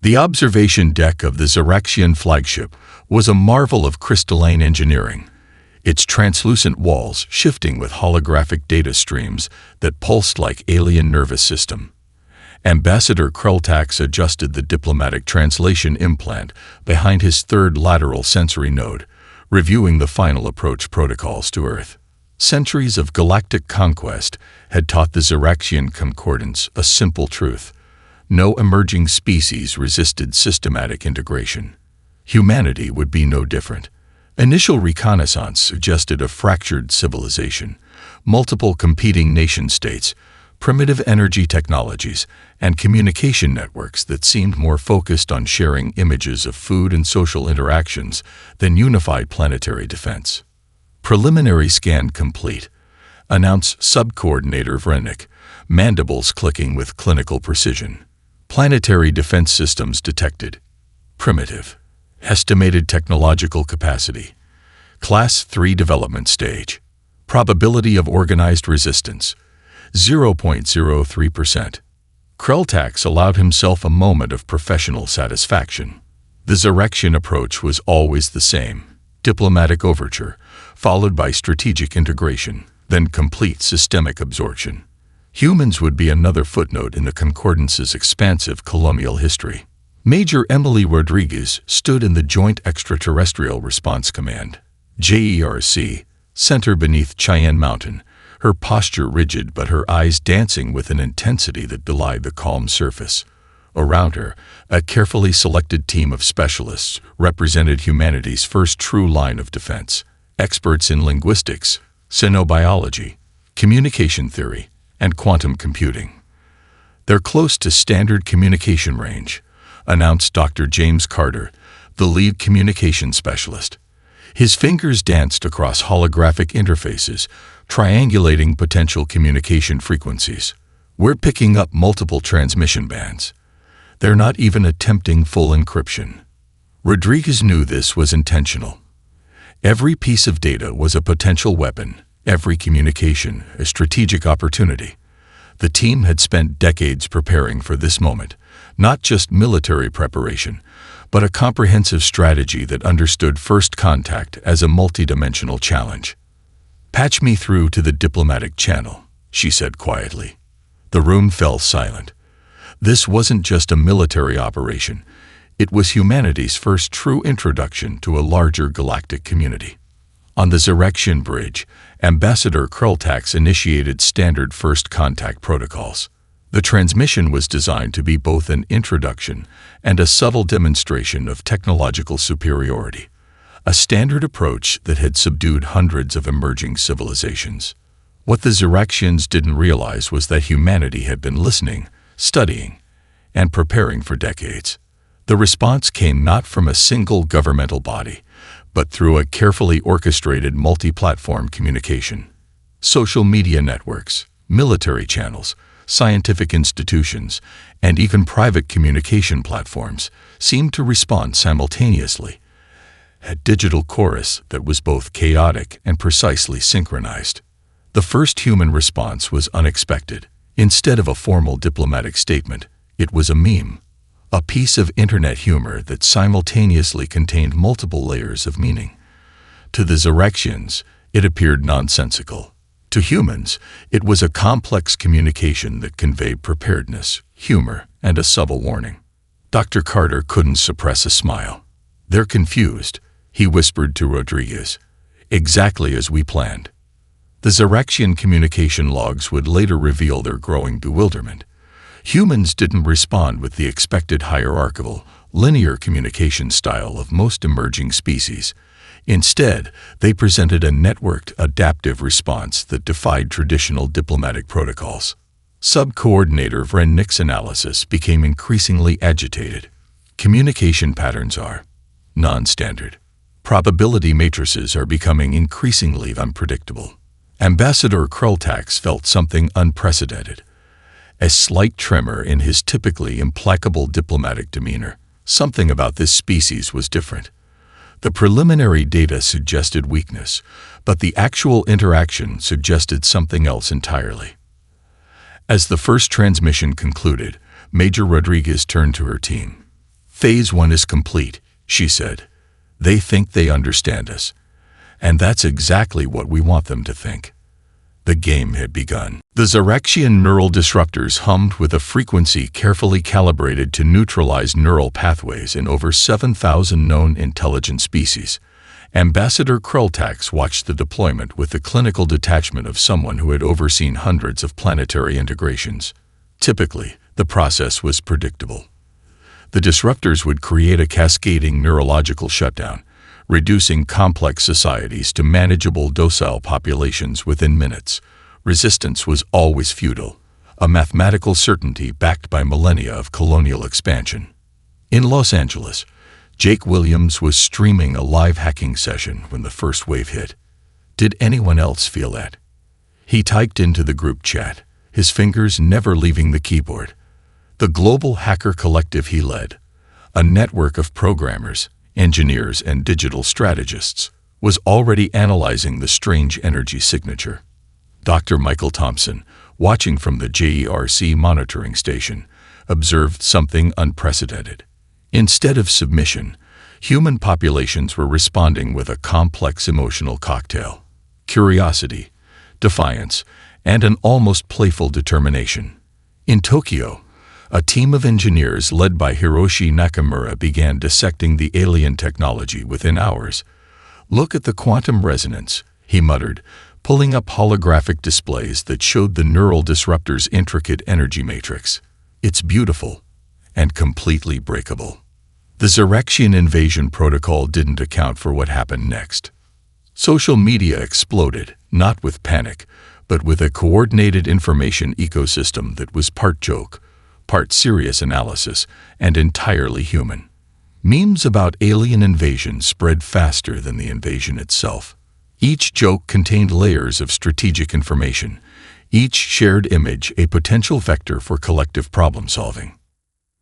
The observation deck of the Xeraxian flagship was a marvel of crystalline engineering, its translucent walls shifting with holographic data streams that pulsed like alien nervous system. Ambassador Krelltax adjusted the diplomatic translation implant behind his third lateral sensory node, reviewing the final approach protocols to Earth. Centuries of galactic conquest had taught the Xeraxian concordance a simple truth: no emerging species resisted systematic integration. Humanity would be no different. Initial reconnaissance suggested a fractured civilization, multiple competing nation-states, primitive energy technologies, and communication networks that seemed more focused on sharing images of food and social interactions than unified planetary defense. Preliminary scan complete, announced Sub-Coordinator Vrennik, mandibles clicking with clinical precision. Planetary defense systems detected. Primitive. Estimated technological capacity. Class 3 development stage. Probability of organized resistance. 0.03%. Krelltax allowed himself a moment of professional satisfaction. The Xeraxian approach was always the same: diplomatic overture, followed by strategic integration, then complete systemic absorption. Humans would be another footnote in the Concordance's expansive colonial history. Major Emily Rodriguez stood in the Joint Extraterrestrial Response Command, JERC, center beneath Cheyenne Mountain, her posture rigid but her eyes dancing with an intensity that belied the calm surface. Around her, a carefully selected team of specialists represented humanity's first true line of defense: experts in linguistics, xenobiology, communication theory, and quantum computing. "They're close to standard communication range," announced Dr. James Carter, the lead communication specialist. His fingers danced across holographic interfaces, triangulating potential communication frequencies. "We're picking up multiple transmission bands. They're not even attempting full encryption." Rodriguez knew this was intentional. Every piece of data was a potential weapon, every communication a strategic opportunity. The team had spent decades preparing for this moment, not just military preparation, but a comprehensive strategy that understood first contact as a multidimensional challenge. "Patch me through to the diplomatic channel," she said quietly. The room fell silent. This wasn't just a military operation. It was humanity's first true introduction to a larger galactic community. On the Xeraxian bridge, Ambassador Krelltax initiated standard first contact protocols. The transmission was designed to be both an introduction and a subtle demonstration of technological superiority, a standard approach that had subdued hundreds of emerging civilizations. What the Xeraxians didn't realize was that humanity had been listening, studying, and preparing for decades. The response came not from a single governmental body, but through a carefully orchestrated multi-platform communication. Social media networks, military channels, scientific institutions, and even private communication platforms seemed to respond simultaneously, a digital chorus that was both chaotic and precisely synchronized. The first human response was unexpected. Instead of a formal diplomatic statement, it was a meme, a piece of internet humor that simultaneously contained multiple layers of meaning. To the Xeraxians, it appeared nonsensical. To humans, it was a complex communication that conveyed preparedness, humor, and a subtle warning. Dr. Carter couldn't suppress a smile. "They're confused," he whispered to Rodriguez. "Exactly as we planned." The Xeraxian communication logs would later reveal their growing bewilderment. Humans didn't respond with the expected hierarchical, linear communication style of most emerging species. Instead, they presented a networked, adaptive response that defied traditional diplomatic protocols. Sub-Coordinator Vrennik's analysis became increasingly agitated. Communication patterns are non-standard. Probability matrices are becoming increasingly unpredictable. Ambassador Krelltax felt something unprecedented. A slight tremor in his typically implacable diplomatic demeanor. Something about this species was different. The preliminary data suggested weakness, but the actual interaction suggested something else entirely. As the first transmission concluded, Major Rodriguez turned to her team. Phase 1 is complete, she said. They think they understand us. And that's exactly what we want them to think. The game had begun. The Xerexian neural disruptors hummed with a frequency carefully calibrated to neutralize neural pathways in over 7,000 known intelligent species. Ambassador Krultax watched the deployment with the clinical detachment of someone who had overseen hundreds of planetary integrations. Typically, the process was predictable. The disruptors would create a cascading neurological shutdown, reducing complex societies to manageable docile populations within minutes. Resistance was always futile, a mathematical certainty backed by millennia of colonial expansion. In Los Angeles, Jake Williams was streaming a live hacking session when the first wave hit. Did anyone else feel that? He typed into the group chat, his fingers never leaving the keyboard. The global hacker collective he led, a network of programmers, engineers, and digital strategists, was already analyzing the strange energy signature. Dr. Michael Thompson, watching from the JERC monitoring station, observed something unprecedented. Instead of submission, human populations were responding with a complex emotional cocktail: curiosity, defiance, and an almost playful determination. In Tokyo, a team of engineers led by Hiroshi Nakamura began dissecting the alien technology within hours. "Look at the quantum resonance," he muttered, pulling up holographic displays that showed the neural disruptor's intricate energy matrix. "It's beautiful and completely breakable." The Xerexian invasion protocol didn't account for what happened next. Social media exploded, not with panic, but with a coordinated information ecosystem that was part joke, part serious analysis, and entirely human. Memes about alien invasion spread faster than the invasion itself. Each joke contained layers of strategic information, each shared image a potential vector for collective problem-solving.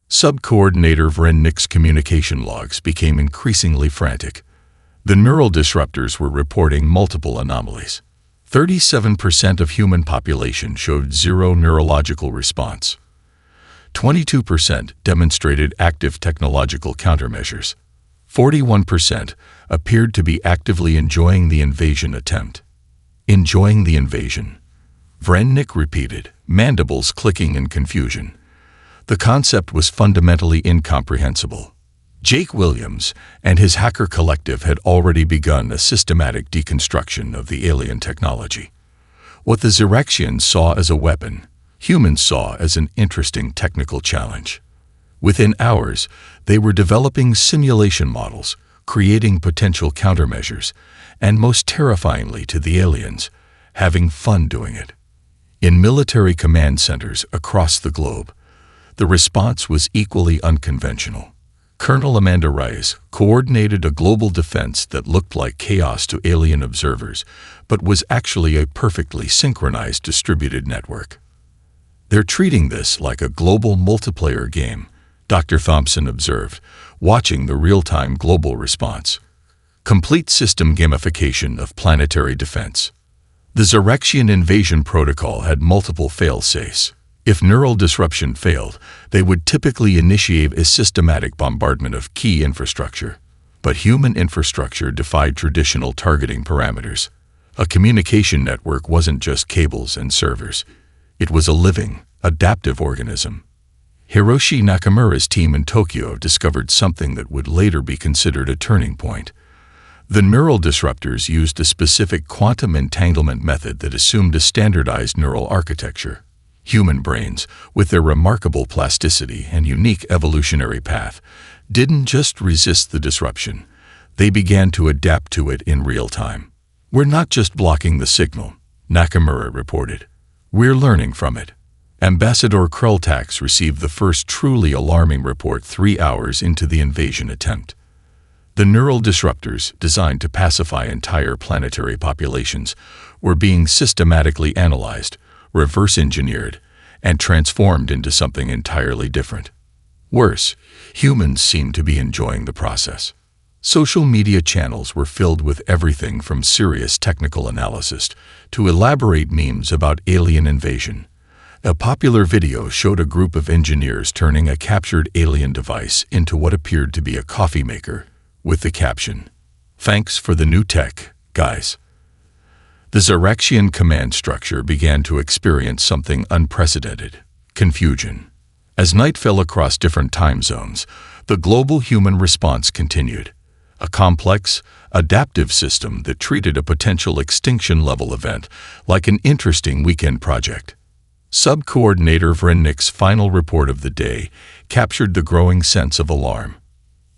Sub-Coordinator Vrennik's communication logs became increasingly frantic. The neural disruptors were reporting multiple anomalies. 37% of human population showed zero neurological response. 22% demonstrated active technological countermeasures. 41% appeared to be actively enjoying the invasion attempt. Enjoying the invasion. Vrennik repeated, mandibles clicking in confusion. The concept was fundamentally incomprehensible. Jake Williams and his hacker collective had already begun a systematic deconstruction of the alien technology. What the Xerexians saw as a weapon, humans saw as an interesting technical challenge. Within hours, they were developing simulation models, creating potential countermeasures, and most terrifyingly to the aliens, having fun doing it. In military command centers across the globe, the response was equally unconventional. Colonel Amanda Rice coordinated a global defense that looked like chaos to alien observers, but was actually a perfectly synchronized distributed network. "They're treating this like a global multiplayer game," Dr. Thompson observed, watching the real-time global response. Complete system gamification of planetary defense. The Xerexian invasion protocol had multiple fail-safes. If neural disruption failed, they would typically initiate a systematic bombardment of key infrastructure. But human infrastructure defied traditional targeting parameters. A communication network wasn't just cables and servers. It was a living, adaptive organism. Hiroshi Nakamura's team in Tokyo discovered something that would later be considered a turning point. The neural disruptors used a specific quantum entanglement method that assumed a standardized neural architecture. Human brains, with their remarkable plasticity and unique evolutionary path, didn't just resist the disruption. They began to adapt to it in real time. "We're not just blocking the signal," Nakamura reported. "We're learning from it." Ambassador Krultax received the first truly alarming report 3 hours into the invasion attempt. The neural disruptors, designed to pacify entire planetary populations, were being systematically analyzed, reverse-engineered, and transformed into something entirely different. Worse, humans seemed to be enjoying the process. Social media channels were filled with everything from serious technical analysis to elaborate memes about alien invasion. A popular video showed a group of engineers turning a captured alien device into what appeared to be a coffee maker, with the caption, "Thanks for the new tech, guys." The Xeraxian command structure began to experience something unprecedented: confusion. As night fell across different time zones, the global human response continued. A complex, adaptive system that treated a potential extinction-level event like an interesting weekend project. Sub-Coordinator Vrennik's final report of the day captured the growing sense of alarm.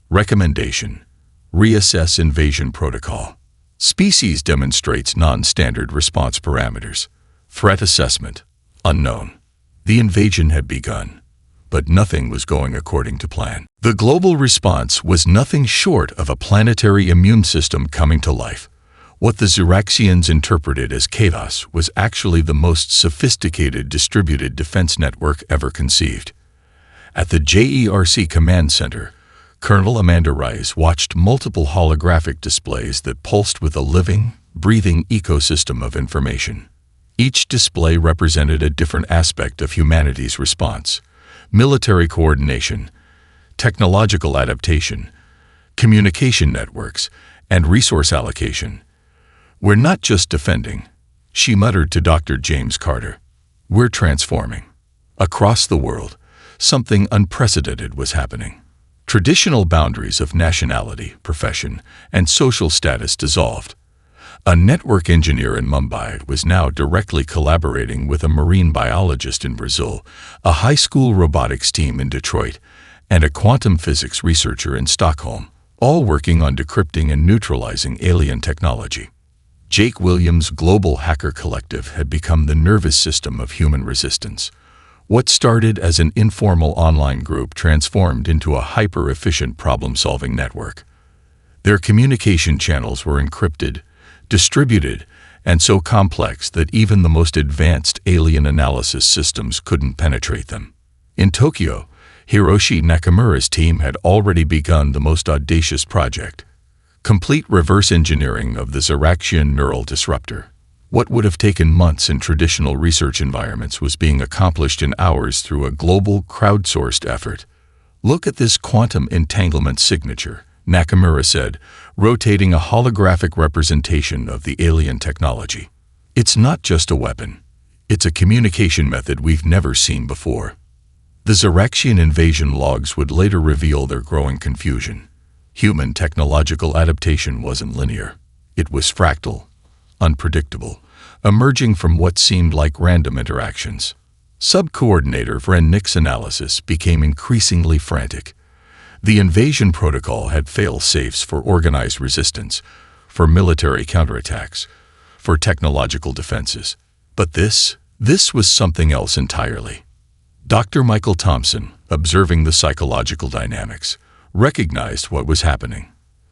Recommendation: reassess invasion protocol. Species demonstrates non-standard response parameters. Threat assessment: unknown. The invasion had begun, but nothing was going according to plan. The global response was nothing short of a planetary immune system coming to life. What the Xeraxians interpreted as chaos was actually the most sophisticated distributed defense network ever conceived. At the JERC Command Center, Colonel Amanda Rice watched multiple holographic displays that pulsed with a living, breathing ecosystem of information. Each display represented a different aspect of humanity's response: military coordination, technological adaptation, communication networks, and resource allocation. "We're not just defending," she muttered to Dr. James Carter. "We're transforming." Across the world, something unprecedented was happening. Traditional boundaries of nationality, profession, and social status dissolved. A network engineer in Mumbai was now directly collaborating with a marine biologist in Brazil, a high school robotics team in Detroit, and a quantum physics researcher in Stockholm, all working on decrypting and neutralizing alien technology. Jake Williams' Global Hacker Collective had become the nervous system of human resistance. What started as an informal online group transformed into a hyper-efficient problem-solving network. Their communication channels were encrypted, distributed, and so complex that even the most advanced alien analysis systems couldn't penetrate them. In Tokyo, Hiroshi Nakamura's team had already begun the most audacious project: complete reverse engineering of the Xeraxian neural disruptor. What would have taken months in traditional research environments was being accomplished in hours through a global, crowdsourced effort. "Look at this quantum entanglement signature," Nakamura said, rotating a holographic representation of the alien technology. "It's not just a weapon. It's a communication method we've never seen before." The Xeraxian invasion logs would later reveal their growing confusion. Human technological adaptation wasn't linear. It was fractal, unpredictable, emerging from what seemed like random interactions. Sub-Coordinator Vrennik's analysis became increasingly frantic. The invasion protocol had fail-safes for organized resistance, for military counterattacks, for technological defenses. But this was something else entirely. Dr. Michael Thompson, observing the psychological dynamics, recognized what was happening.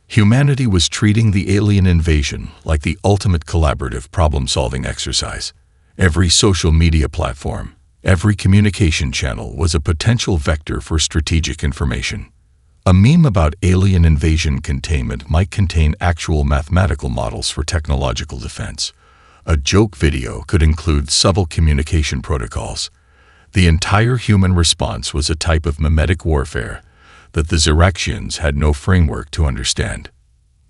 Humanity was treating the alien invasion like the ultimate collaborative problem-solving exercise. Every social media platform, every communication channel was a potential vector for strategic information. A meme about alien invasion containment might contain actual mathematical models for technological defense. A joke video could include subtle communication protocols. The entire human response was a type of mimetic warfare that the Xeraxians had no framework to understand.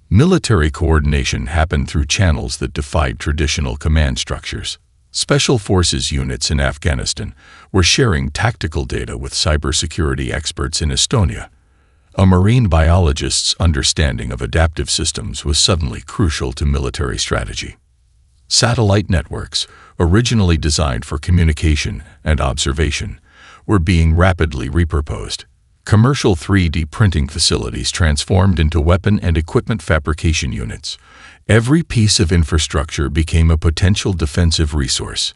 Military coordination happened through channels that defied traditional command structures. Special forces units in Afghanistan were sharing tactical data with cybersecurity experts in Estonia. A marine biologist's understanding of adaptive systems was suddenly crucial to military strategy. Satellite networks, originally designed for communication and observation, were being rapidly repurposed. Commercial 3D printing facilities transformed into weapon and equipment fabrication units. Every piece of infrastructure became a potential defensive resource.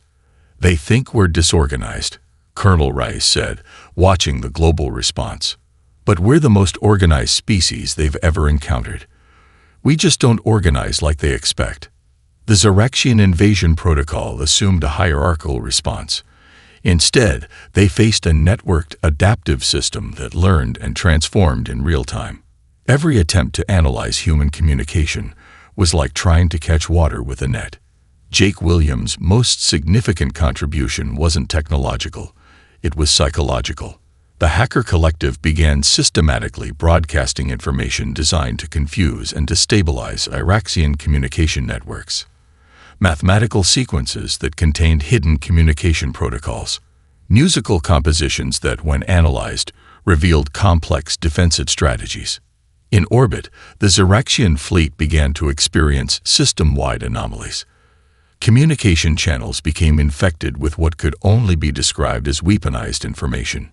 "They think we're disorganized," Colonel Rice said, watching the global response. "But we're the most organized species they've ever encountered. We just don't organize like they expect." The Xeraxian invasion protocol assumed a hierarchical response. Instead, they faced a networked, adaptive system that learned and transformed in real time. Every attempt to analyze human communication was like trying to catch water with a net. Jake Williams' most significant contribution wasn't technological, it was psychological. The hacker collective began systematically broadcasting information designed to confuse and destabilize Iraqian communication networks. Mathematical sequences that contained hidden communication protocols. Musical compositions that, when analyzed, revealed complex defensive strategies. In orbit, the Iraqian fleet began to experience system-wide anomalies. Communication channels became infected with what could only be described as weaponized information.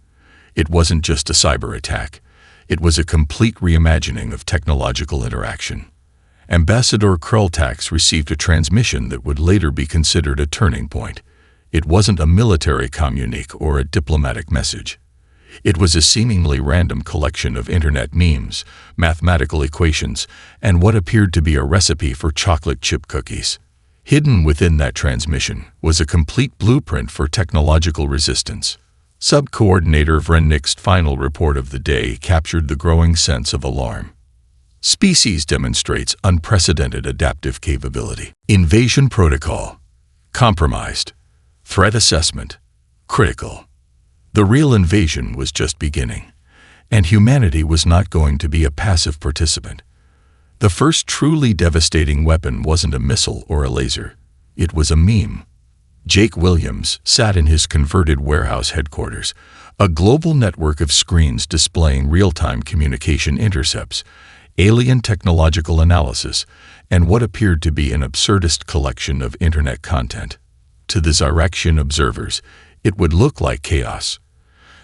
It wasn't just a cyber attack. It was a complete reimagining of technological interaction. Ambassador Krultax received a transmission that would later be considered a turning point. It wasn't a military communique or a diplomatic message. It was a seemingly random collection of internet memes, mathematical equations, and what appeared to be a recipe for chocolate chip cookies. Hidden within that transmission was a complete blueprint for technological resistance. Sub-Coordinator Vrennik's final report of the day captured the growing sense of alarm. Species demonstrates unprecedented adaptive capability. Invasion protocol. Compromised. Threat assessment. Critical. The real invasion was just beginning, and humanity was not going to be a passive participant. The first truly devastating weapon wasn't a missile or a laser. It was a meme. Jake Williams sat in his converted warehouse headquarters, a global network of screens displaying real-time communication intercepts, alien technological analysis, and what appeared to be an absurdist collection of internet content. To the Iraqian observers, it would look like chaos.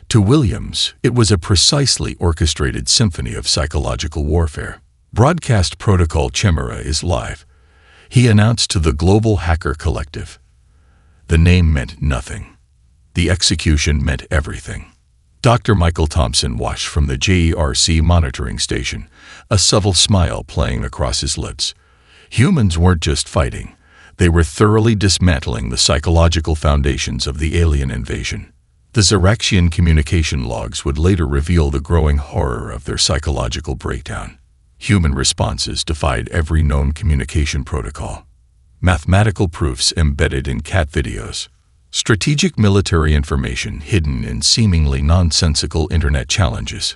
To Williams, it was a precisely orchestrated symphony of psychological warfare. Broadcast Protocol Chimera is live, he announced to the global hacker collective. The name meant nothing. The execution meant everything. Dr. Michael Thompson watched from the JERC monitoring station, a subtle smile playing across his lips. Humans weren't just fighting. They were thoroughly dismantling the psychological foundations of the alien invasion. The Iraqian communication logs would later reveal the growing horror of their psychological breakdown. Human responses defied every known communication protocol. Mathematical proofs embedded in cat videos. Strategic military information hidden in seemingly nonsensical internet challenges.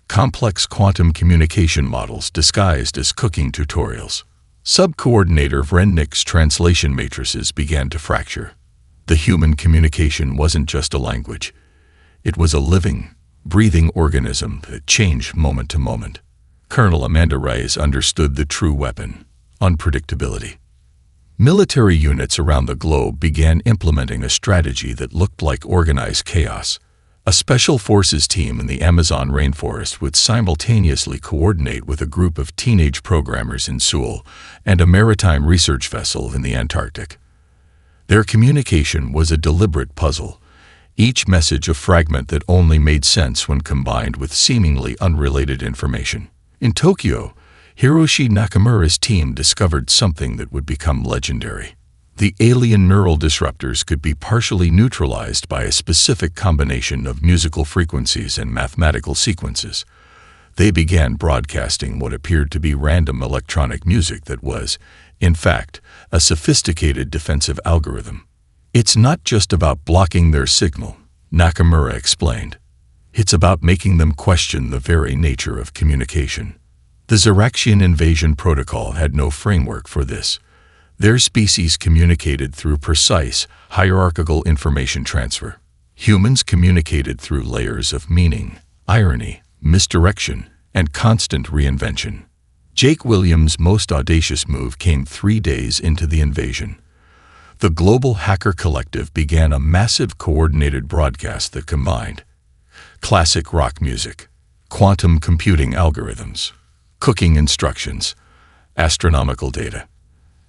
Complex quantum communication models disguised as cooking tutorials. Sub-Coordinator Vrennik's translation matrices began to fracture. The human communication wasn't just a language. It was a living, breathing organism that changed moment to moment. Colonel Amanda Reyes understood the true weapon: unpredictability. Military units around the globe began implementing a strategy that looked like organized chaos. A special forces team in the Amazon rainforest would simultaneously coordinate with a group of teenage programmers in Seoul and a maritime research vessel in the Antarctic. Their communication was a deliberate puzzle, each message a fragment that only made sense when combined with seemingly unrelated information. In Tokyo, Hiroshi Nakamura's team discovered something that would become legendary. The alien neural disruptors could be partially neutralized by a specific combination of musical frequencies and mathematical sequences. They began broadcasting what appeared to be random electronic music that was, in fact, a sophisticated defensive algorithm. It's not just about blocking their signal, Nakamura explained. It's about making them question the very nature of communication. The Iraqian invasion protocol had no framework for this. Their species communicated through precise, hierarchical information transfer. Humans communicated through layers of meaning, irony, misdirection, and constant reinvention. Jake Williams' most audacious move came 3 days into the invasion. The global hacker collective began a massive coordinated broadcast that combined classic rock music, quantum computing algorithms, cooking instructions, astronomical data,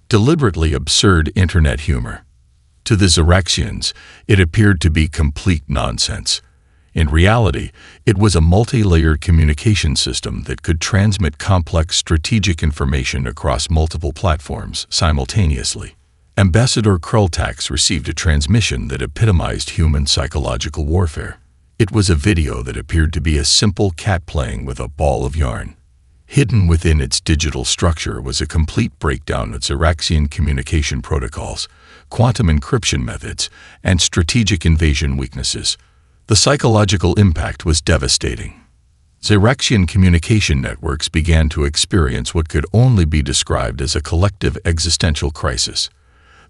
deliberately absurd internet humor. To the Iraqians, it appeared to be complete nonsense. In reality, it was a multi-layered communication system that could transmit complex strategic information across multiple platforms simultaneously. Ambassador Krultax received a transmission that epitomized human psychological warfare. It was a video that appeared to be a simple cat playing with a ball of yarn. Hidden within its digital structure was a complete breakdown of Xeraxian communication protocols, quantum encryption methods, and strategic invasion weaknesses. The psychological impact was devastating. Xeraxian communication networks began to experience what could only be described as a collective existential crisis.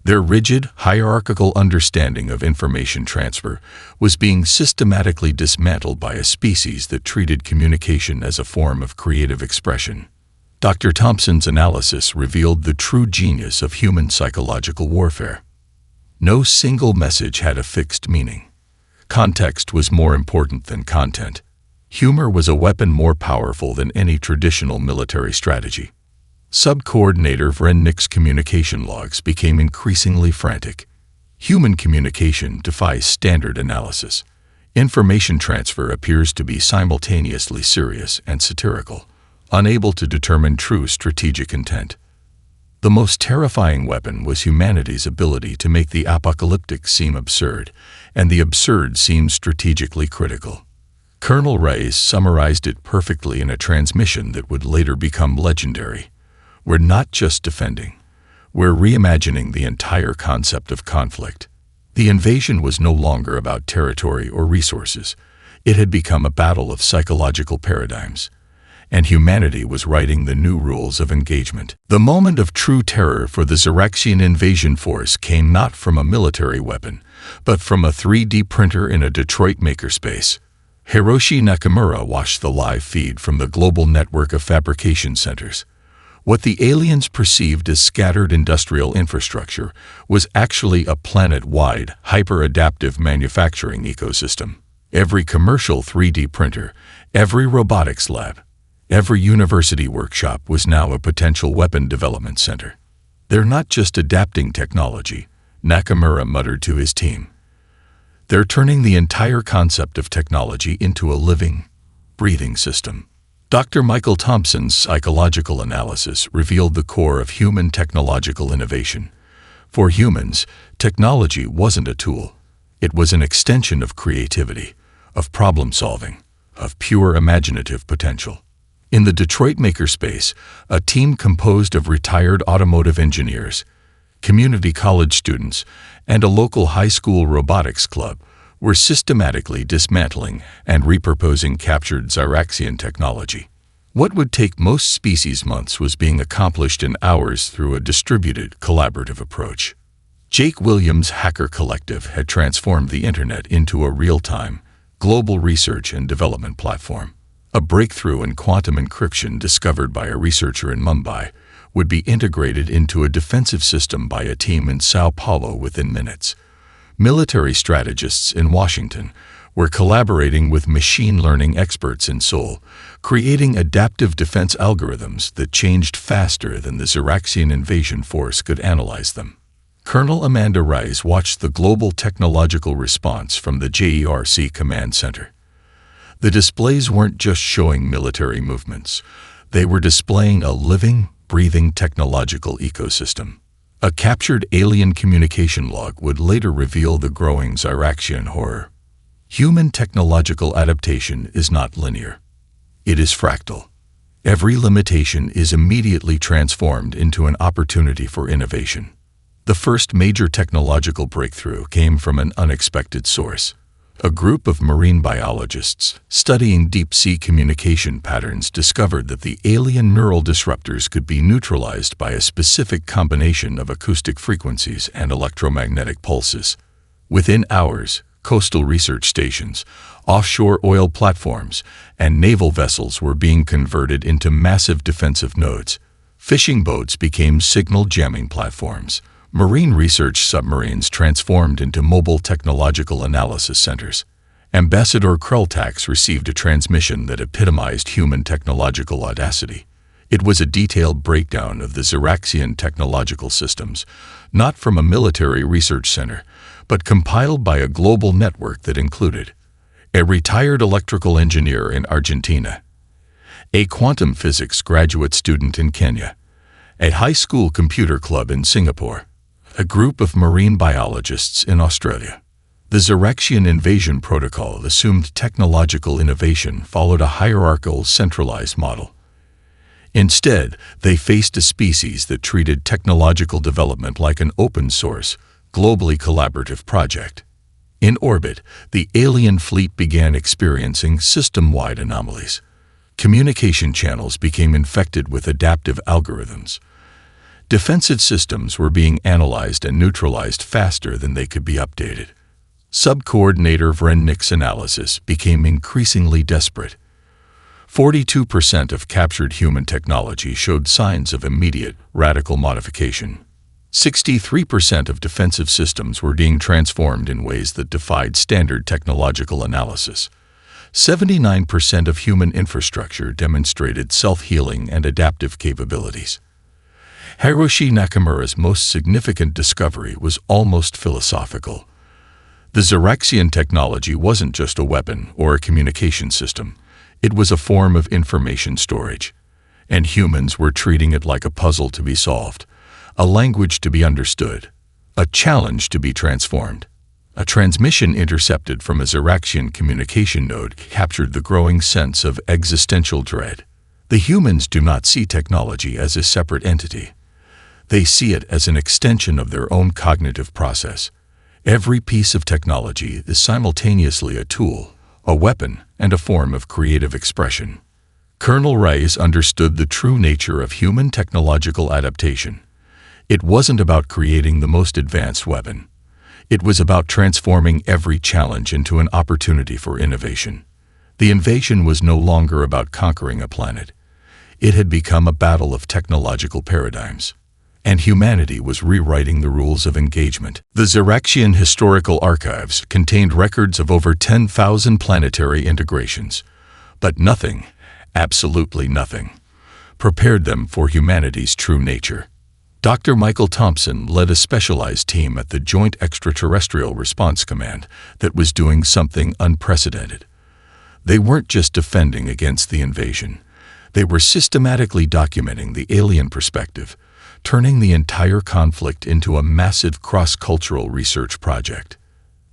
Their rigid, hierarchical understanding of information transfer was being systematically dismantled by a species that treated communication as a form of creative expression. Dr. Thompson's analysis revealed the true genius of human psychological warfare. No single message had a fixed meaning. Context was more important than content. Humor was a weapon more powerful than any traditional military strategy. Sub-Coordinator Vrennik's communication logs became increasingly frantic. Human communication defies standard analysis. Information transfer appears to be simultaneously serious and satirical, unable to determine true strategic intent. The most terrifying weapon was humanity's ability to make the apocalyptic seem absurd, and the absurd seem strategically critical. Colonel Reyes summarized it perfectly in a transmission that would later become legendary. We're not just defending. We're reimagining the entire concept of conflict. The invasion was no longer about territory or resources. It had become a battle of psychological paradigms. And humanity was writing the new rules of engagement. The moment of true terror for the Xeraxian invasion force came not from a military weapon, but from a 3D printer in a Detroit makerspace. Hiroshi Nakamura watched the live feed from the global network of fabrication centers. What the aliens perceived as scattered industrial infrastructure was actually a planet-wide, hyper-adaptive manufacturing ecosystem. Every commercial 3D printer, every robotics lab, every university workshop was now a potential weapon development center. They're not just adapting technology, Nakamura muttered to his team. They're turning the entire concept of technology into a living, breathing system. Dr. Michael Thompson's psychological analysis revealed the core of human technological innovation. For humans, technology wasn't a tool. It was an extension of creativity, of problem-solving, of pure imaginative potential. In the Detroit makerspace, a team composed of retired automotive engineers, community college students, and a local high school robotics club were systematically dismantling and repurposing captured Xeraxian technology. What would take most species months was being accomplished in hours through a distributed, collaborative approach. Jake Williams' Hacker Collective had transformed the internet into a real-time, global research and development platform. A breakthrough in quantum encryption discovered by a researcher in Mumbai would be integrated into a defensive system by a team in Sao Paulo within minutes. Military strategists in Washington were collaborating with machine learning experts in Seoul, creating adaptive defense algorithms that changed faster than the Xeraxian invasion force could analyze them. Colonel Amanda Rice watched the global technological response from the JERC Command Center. The displays weren't just showing military movements. They were displaying a living, breathing technological ecosystem. A captured alien communication log would later reveal the growing Xeraxian horror. Human technological adaptation is not linear. It is fractal. Every limitation is immediately transformed into an opportunity for innovation. The first major technological breakthrough came from an unexpected source. A group of marine biologists studying deep-sea communication patterns discovered that the alien neural disruptors could be neutralized by a specific combination of acoustic frequencies and electromagnetic pulses. Within hours, coastal research stations, offshore oil platforms, and naval vessels were being converted into massive defensive nodes. Fishing boats became signal jamming platforms. Marine research submarines transformed into mobile technological analysis centers. Ambassador Krelltax received a transmission that epitomized human technological audacity. It was a detailed breakdown of the Xeraxian technological systems, not from a military research center, but compiled by a global network that included a retired electrical engineer in Argentina, a quantum physics graduate student in Kenya, a high school computer club in Singapore, a group of marine biologists in Australia. The Xeraxian invasion protocol assumed technological innovation followed a hierarchical, centralized model. Instead, they faced a species that treated technological development like an open-source, globally collaborative project. In orbit, the alien fleet began experiencing system-wide anomalies. Communication channels became infected with adaptive algorithms. Defensive systems were being analyzed and neutralized faster than they could be updated. Sub-Coordinator Vrennick's analysis became increasingly desperate. 42% of captured human technology showed signs of immediate, radical modification. 63% of defensive systems were being transformed in ways that defied standard technological analysis. 79% of human infrastructure demonstrated self-healing and adaptive capabilities. Hiroshi Nakamura's most significant discovery was almost philosophical. The Xeraxian technology wasn't just a weapon or a communication system. It was a form of information storage, and humans were treating it like a puzzle to be solved, a language to be understood, a challenge to be transformed. A transmission intercepted from a Xeraxian communication node captured the growing sense of existential dread. The humans do not see technology as a separate entity. They see it as an extension of their own cognitive process. Every piece of technology is simultaneously a tool, a weapon, and a form of creative expression. Colonel Rice understood the true nature of human technological adaptation. It wasn't about creating the most advanced weapon. It was about transforming every challenge into an opportunity for innovation. The invasion was no longer about conquering a planet. It had become a battle of technological paradigms. And humanity was rewriting the rules of engagement. The Xeraxian historical archives contained records of over 10,000 planetary integrations. But nothing, absolutely nothing, prepared them for humanity's true nature. Dr. Michael Thompson led a specialized team at the Joint Extraterrestrial Response Command that was doing something unprecedented. They weren't just defending against the invasion. They were systematically documenting the alien perspective, turning the entire conflict into a massive cross-cultural research project.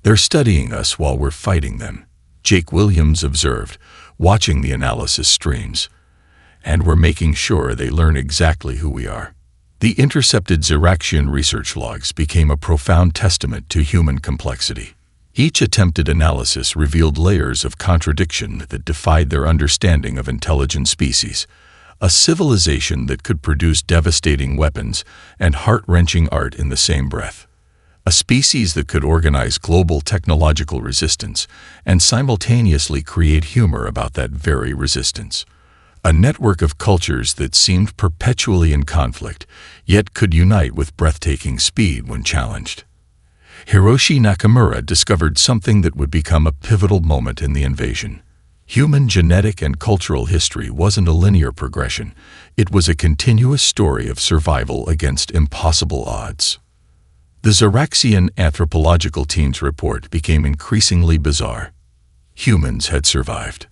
They're studying us while we're fighting them, Jake Williams observed, watching the analysis streams. And we're making sure they learn exactly who we are. The intercepted Xeraxian research logs became a profound testament to human complexity. Each attempted analysis revealed layers of contradiction that defied their understanding of intelligent species, a civilization that could produce devastating weapons and heart-wrenching art in the same breath. A species that could organize global technological resistance and simultaneously create humor about that very resistance. A network of cultures that seemed perpetually in conflict, yet could unite with breathtaking speed when challenged. Hiroshi Nakamura discovered something that would become a pivotal moment in the invasion. Human genetic and cultural history wasn't a linear progression. It was a continuous story of survival against impossible odds. The Xeraxian anthropological team's report became increasingly bizarre. Humans had survived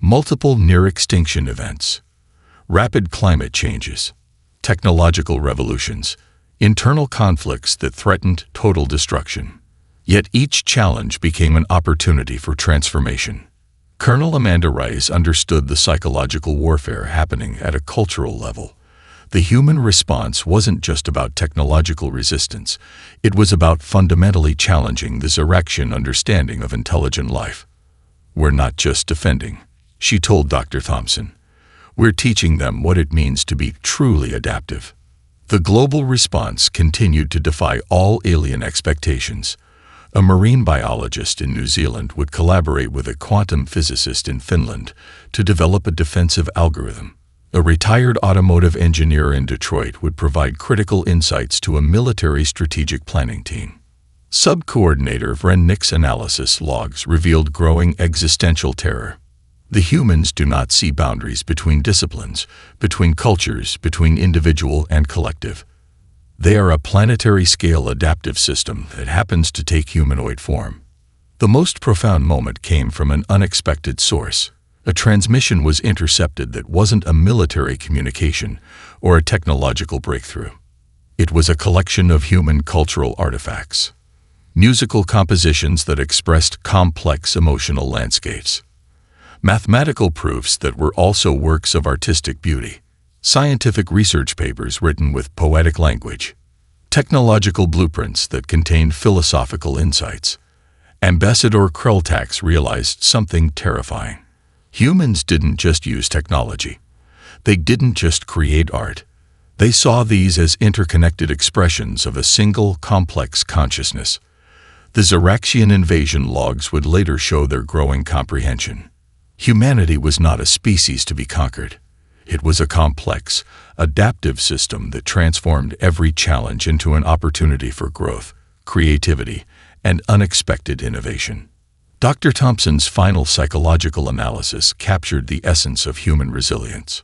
multiple near-extinction events, rapid climate changes, technological revolutions, internal conflicts that threatened total destruction. Yet each challenge became an opportunity for transformation. Colonel Amanda Rice understood the psychological warfare happening at a cultural level. The human response wasn't just about technological resistance. It was about fundamentally challenging the Xeraxian understanding of intelligent life. We're not just defending, she told Dr. Thompson. We're teaching them what it means to be truly adaptive. The global response continued to defy all alien expectations. A marine biologist in New Zealand would collaborate with a quantum physicist in Finland to develop a defensive algorithm. A retired automotive engineer in Detroit would provide critical insights to a military strategic planning team. Sub-Coordinator Vrennick's analysis logs revealed growing existential terror. The humans do not see boundaries between disciplines, between cultures, between individual and collective. They are a planetary-scale adaptive system that happens to take humanoid form. The most profound moment came from an unexpected source. A transmission was intercepted that wasn't a military communication or a technological breakthrough. It was a collection of human cultural artifacts, musical compositions that expressed complex emotional landscapes, mathematical proofs that were also works of artistic beauty. scientific research papers written with poetic language, technological blueprints that contained philosophical insights. Ambassador Krelltax realized something terrifying. Humans didn't just use technology. They didn't just create art. They saw these as interconnected expressions of a single, complex consciousness. The Xeraxian invasion logs would later show their growing comprehension. Humanity was not a species to be conquered. It was a complex, adaptive system that transformed every challenge into an opportunity for growth, creativity, and unexpected innovation. Dr. Thompson's final psychological analysis captured the essence of human resilience.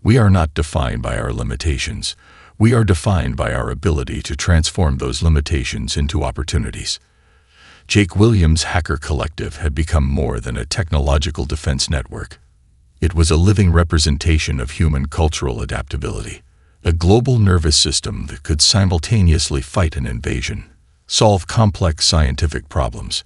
We are not defined by our limitations. We are defined by our ability to transform those limitations into opportunities. Jake Williams' Hacker Collective had become more than a technological defense network. It was a living representation of human cultural adaptability, a global nervous system that could simultaneously fight an invasion, solve complex scientific problems,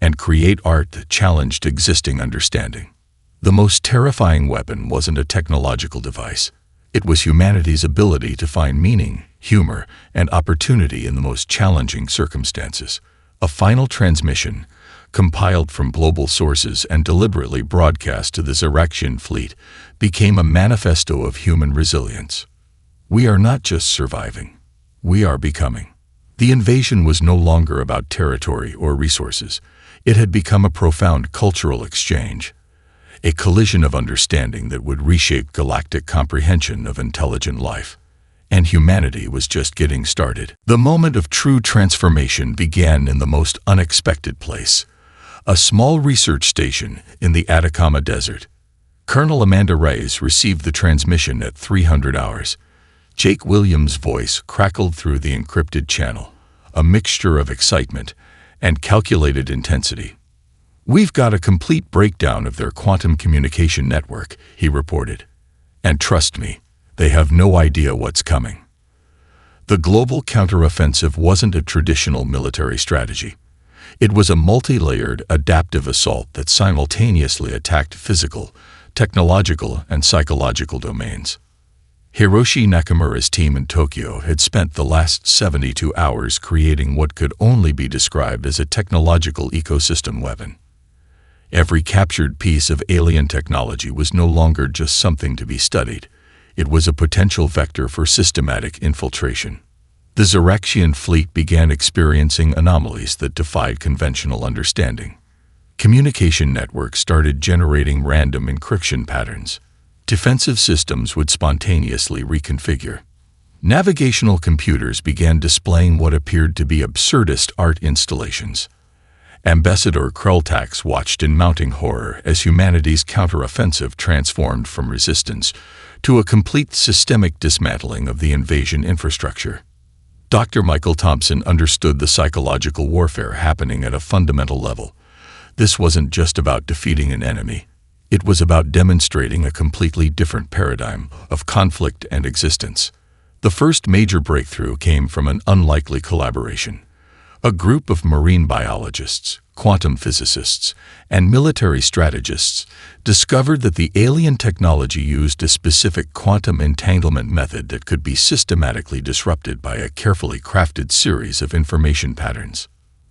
and create art that challenged existing understanding. The most terrifying weapon wasn't a technological device. It was humanity's ability to find meaning, humor, and opportunity in the most challenging circumstances. A final transmission, compiled from global sources and deliberately broadcast to the Xeraxian fleet, became a manifesto of human resilience. We are not just surviving. We are becoming. The invasion was no longer about territory or resources. It had become a profound cultural exchange, a collision of understanding that would reshape galactic comprehension of intelligent life. And humanity was just getting started. The moment of true transformation began in the most unexpected place, a small research station in the Atacama Desert. Colonel Amanda Reyes received the transmission at 300 hours. Jake Williams' voice crackled through the encrypted channel, a mixture of excitement and calculated intensity. "We've got a complete breakdown of their quantum communication network," he reported. "And trust me, they have no idea what's coming." The global counteroffensive wasn't a traditional military strategy. It was a multi-layered, adaptive assault that simultaneously attacked physical, technological, and psychological domains. Hiroshi Nakamura's team in Tokyo had spent the last 72 hours creating what could only be described as a technological ecosystem weapon. Every captured piece of alien technology was no longer just something to be studied. It was a potential vector for systematic infiltration. The Xeraxian fleet began experiencing anomalies that defied conventional understanding. Communication networks started generating random encryption patterns. Defensive systems would spontaneously reconfigure. Navigational computers began displaying what appeared to be absurdist art installations. Ambassador Krelltax watched in mounting horror as humanity's counteroffensive transformed from resistance to a complete systemic dismantling of the invasion infrastructure. Dr. Michael Thompson understood the psychological warfare happening at a fundamental level. This wasn't just about defeating an enemy. It was about demonstrating a completely different paradigm of conflict and existence. The first major breakthrough came from an unlikely collaboration. A group of marine biologists, quantum physicists, and military strategists discovered that the alien technology used a specific quantum entanglement method that could be systematically disrupted by a carefully crafted series of information patterns.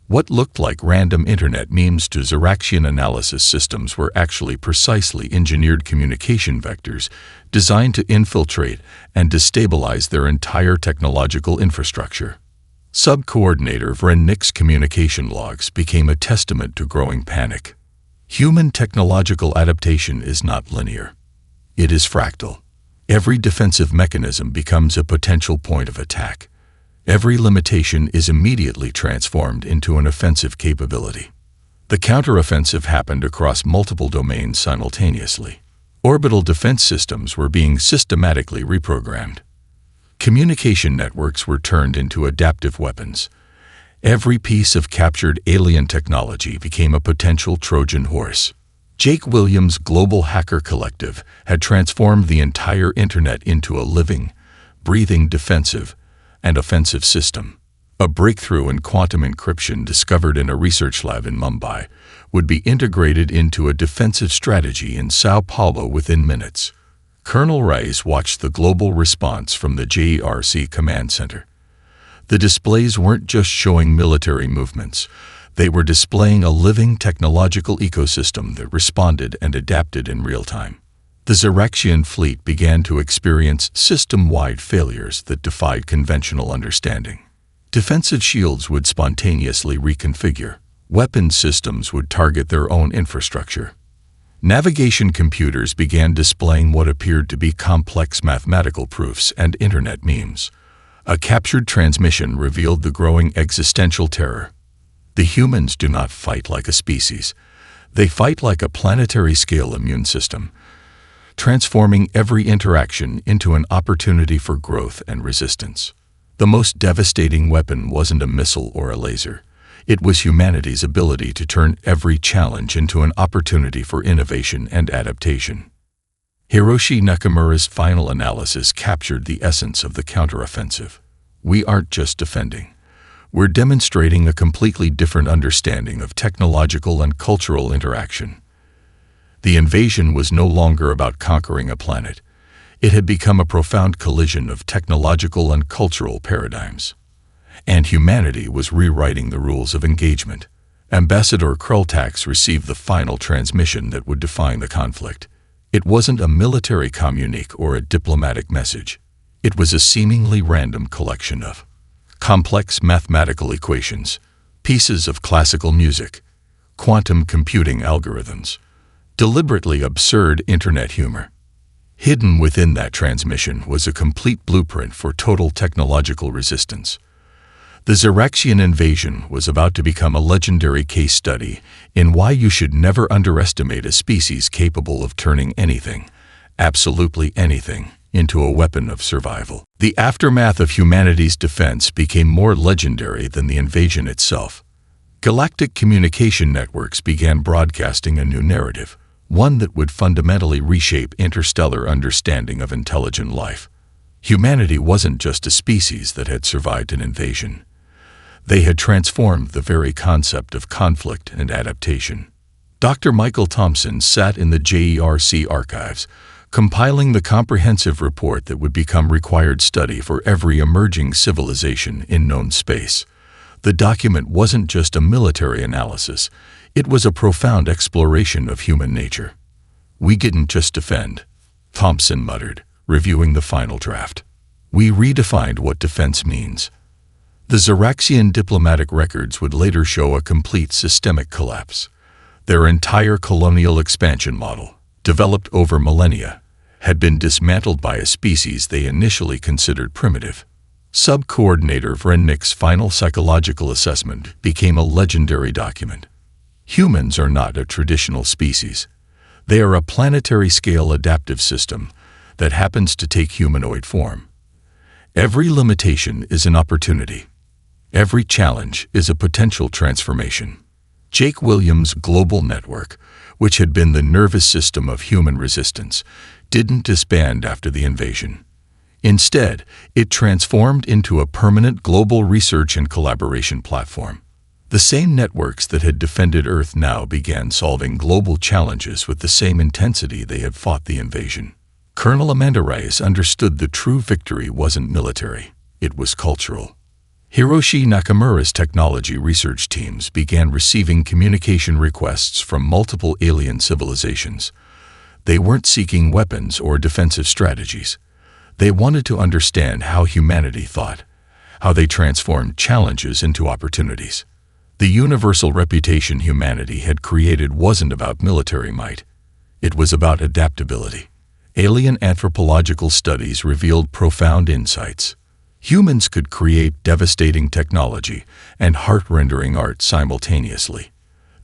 What looked like random internet memes to Xeraxian analysis systems were actually precisely engineered communication vectors designed to infiltrate and destabilize their entire technological infrastructure. Sub-Coordinator Vrennik's communication logs became a testament to growing panic. Human technological adaptation is not linear. It is fractal. Every defensive mechanism becomes a potential point of attack. Every limitation is immediately transformed into an offensive capability. The counteroffensive happened across multiple domains simultaneously. Orbital defense systems were being systematically reprogrammed. Communication networks were turned into adaptive weapons. Every piece of captured alien technology became a potential Trojan horse. Jake Williams' Global Hacker Collective had transformed the entire internet into a living, breathing defensive and offensive system. A breakthrough in quantum encryption discovered in a research lab in Mumbai would be integrated into a defensive strategy in Sao Paulo within minutes. Colonel Rice watched the global response from the JRC Command Center. The displays weren't just showing military movements. They were displaying a living technological ecosystem that responded and adapted in real time. The Xeraxian fleet began to experience system-wide failures that defied conventional understanding. Defensive shields would spontaneously reconfigure. Weapon systems would target their own infrastructure. Navigation computers began displaying what appeared to be complex mathematical proofs and internet memes. A captured transmission revealed the growing existential terror. The humans do not fight like a species. They fight like a planetary-scale immune system, transforming every interaction into an opportunity for growth and resistance. The most devastating weapon wasn't a missile or a laser. It was humanity's ability to turn every challenge into an opportunity for innovation and adaptation. Hiroshi Nakamura's final analysis captured the essence of the counteroffensive. We aren't just defending. We're demonstrating a completely different understanding of technological and cultural interaction. The invasion was no longer about conquering a planet. It had become a profound collision of technological and cultural paradigms. And humanity was rewriting the rules of engagement. Ambassador Krultax received the final transmission that would define the conflict. It wasn't a military communique or a diplomatic message. It was a seemingly random collection of complex mathematical equations, pieces of classical music, quantum computing algorithms, deliberately absurd internet humor. Hidden within that transmission was a complete blueprint for total technological resistance. The Xeraxian invasion was about to become a legendary case study in why you should never underestimate a species capable of turning anything, absolutely anything, into a weapon of survival. The aftermath of humanity's defense became more legendary than the invasion itself. Galactic communication networks began broadcasting a new narrative, one that would fundamentally reshape interstellar understanding of intelligent life. Humanity wasn't just a species that had survived an invasion. They had transformed the very concept of conflict and adaptation. Dr. Michael Thompson sat in the JERC archives, compiling the comprehensive report that would become required study for every emerging civilization in known space. The document wasn't just a military analysis. It was a profound exploration of human nature. "We didn't just defend," Thompson muttered, reviewing the final draft. "We redefined what defense means." The Xeraxian diplomatic records would later show a complete systemic collapse. Their entire colonial expansion model, developed over millennia, had been dismantled by a species they initially considered primitive. Sub-Coordinator Vrennik's final psychological assessment became a legendary document. Humans are not a traditional species. They are a planetary-scale adaptive system that happens to take humanoid form. Every limitation is an opportunity. Every challenge is a potential transformation. Jake Williams' global network, which had been the nervous system of human resistance, didn't disband after the invasion. Instead, it transformed into a permanent global research and collaboration platform. The same networks that had defended Earth now began solving global challenges with the same intensity they had fought the invasion. Colonel Amanda Rice understood the true victory wasn't military, it was cultural. Hiroshi Nakamura's technology research teams began receiving communication requests from multiple alien civilizations. They weren't seeking weapons or defensive strategies. They wanted to understand how humanity thought, how they transformed challenges into opportunities. The universal reputation humanity had created wasn't about military might. It was about adaptability. Alien anthropological studies revealed profound insights. Humans could create devastating technology and heart-rendering art simultaneously.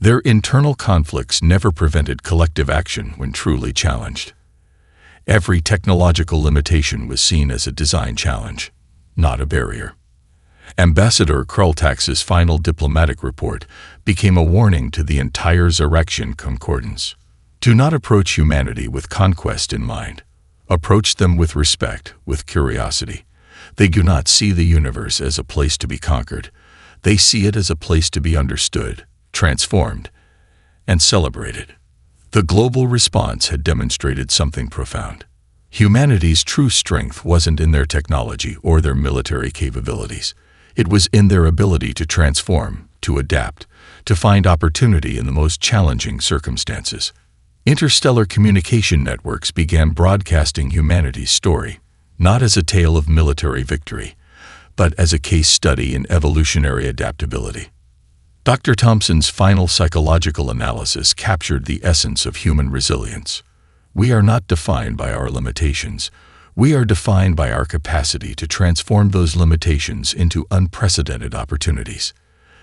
Their internal conflicts never prevented collective action when truly challenged. Every technological limitation was seen as a design challenge, not a barrier. Ambassador Krultax's final diplomatic report became a warning to the entire Xeraxian concordance. Do not approach humanity with conquest in mind. Approach them with respect, with curiosity. They do not see the universe as a place to be conquered. They see it as a place to be understood, transformed, and celebrated. The global response had demonstrated something profound. Humanity's true strength wasn't in their technology or their military capabilities. It was in their ability to transform, to adapt, to find opportunity in the most challenging circumstances. Interstellar communication networks began broadcasting humanity's story, not as a tale of military victory, but as a case study in evolutionary adaptability. Dr. Thompson's final psychological analysis captured the essence of human resilience. We are not defined by our limitations. We are defined by our capacity to transform those limitations into unprecedented opportunities.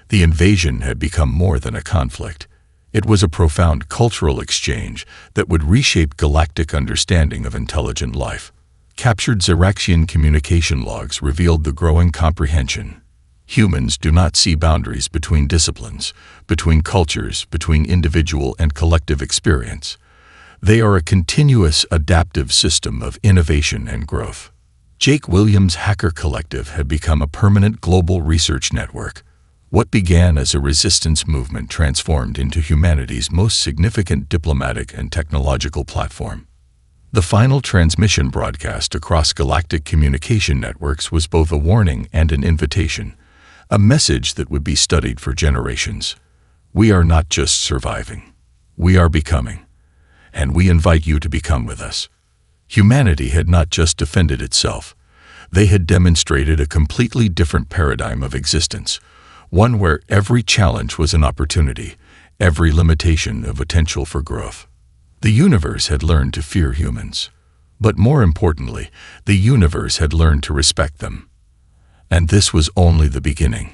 The invasion had become more than a conflict. It was a profound cultural exchange that would reshape galactic understanding of intelligent life. Captured Xeraxian communication logs revealed the growing comprehension. Humans do not see boundaries between disciplines, between cultures, between individual and collective experience. They are a continuous, adaptive system of innovation and growth. Jake Williams' Hacker Collective had become a permanent global research network. What began as a resistance movement transformed into humanity's most significant diplomatic and technological platform. The final transmission broadcast across galactic communication networks was both a warning and an invitation, a message that would be studied for generations. We are not just surviving. We are becoming. And we invite you to become with us. Humanity had not just defended itself. They had demonstrated a completely different paradigm of existence, one where every challenge was an opportunity, every limitation a potential for growth. The universe had learned to fear humans. But more importantly, the universe had learned to respect them. And this was only the beginning.